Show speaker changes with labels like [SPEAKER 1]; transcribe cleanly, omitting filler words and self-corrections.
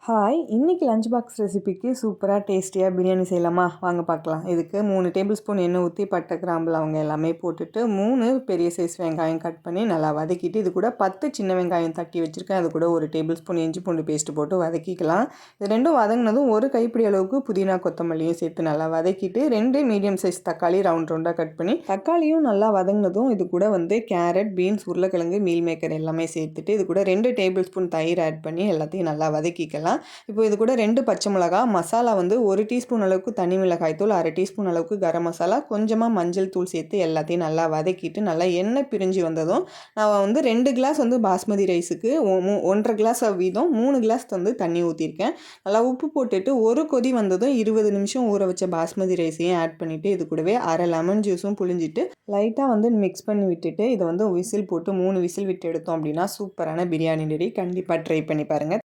[SPEAKER 1] Hi! இன்னைக்கு lunch box ரெசிபிக்கு சூப்பராக டேஸ்டியாக பிரியாணி செய்யலாமா? வாங்க பார்க்கலாம். இதுக்கு 3 டேபிள் ஸ்பூன் எண்ணெய் ஊற்றி பட்டை, கிராம்பு, லவங்கம் எல்லாமே போட்டுட்டு 3 பெரிய சைஸ் வெங்காயம் கட் பண்ணி நல்லா வதக்கிட்டு, இது கூட 10 சின்ன வெங்காயம் தட்டி வச்சுருக்கேன். அது கூட 1 டேபிள் ஸ்பூன் இஞ்சி பூண்டு பேஸ்ட்டு போட்டு வதக்கிக்கலாம். இது ரெண்டும் வதங்கினதும் 1 கைப்பிடி அளவுக்கு புதினா, கொத்தமல்லியும் சேர்த்து நல்லா வதக்கிட்டு 2 மீடியம் சைஸ் தக்காளி ரவுண்டாக கட் பண்ணி தக்காளியும் நல்லா வதங்கினதும் இது கூட கேரட், பீன்ஸ், உருளைக்கிழங்கு, மீல் மேக்கர் எல்லாமே சேர்த்துட்டு இது கூட 2 டேபிள் ஸ்பூன் தயிர் ஆட் பண்ணி எல்லாத்தையும் நல்லா வதக்கிக்கலாம். இப்போ இது கூட 2 பச்சை மிளகா, மசாலா 1 டீஸ்பூன் அளவுக்கு தனி மிளகாய் தூள், 1/2 டீஸ்பூன் அளவுக்கு கரம் மசாலா, கொஞ்சமாக மஞ்சள் தூள் சேர்த்து எல்லாத்தையும் நல்லா வதக்கிட்டு நல்லா எண்ணெய் பிரிஞ்சு வந்ததும் நான் 2 கிளாஸ் பாஸ்மதி ரைஸுக்கு 1.5 கிளாஸ் வீதம் 3 கிளாஸ் தண்ணி ஊற்றிருக்கேன். நல்லா உப்பு போட்டுட்டு ஒரு கொதி வந்ததும் 20 நிமிஷம் ஊற வச்ச பாஸ்மதி ரைஸையும் ஆட் பண்ணிவிட்டு இது கூடவே 1/2 லெமன் ஜூஸும் புழிஞ்சிட்டு லைட்டாக மிக்ஸ் பண்ணி விட்டுட்டு இதை விசில் போட்டு 3 விசில் விட்டு எடுத்தோம் அப்படின்னா சூப்பரான பிரியாணி ரெடி. கண்டிப்பாக ட்ரை பண்ணி பாருங்கள்.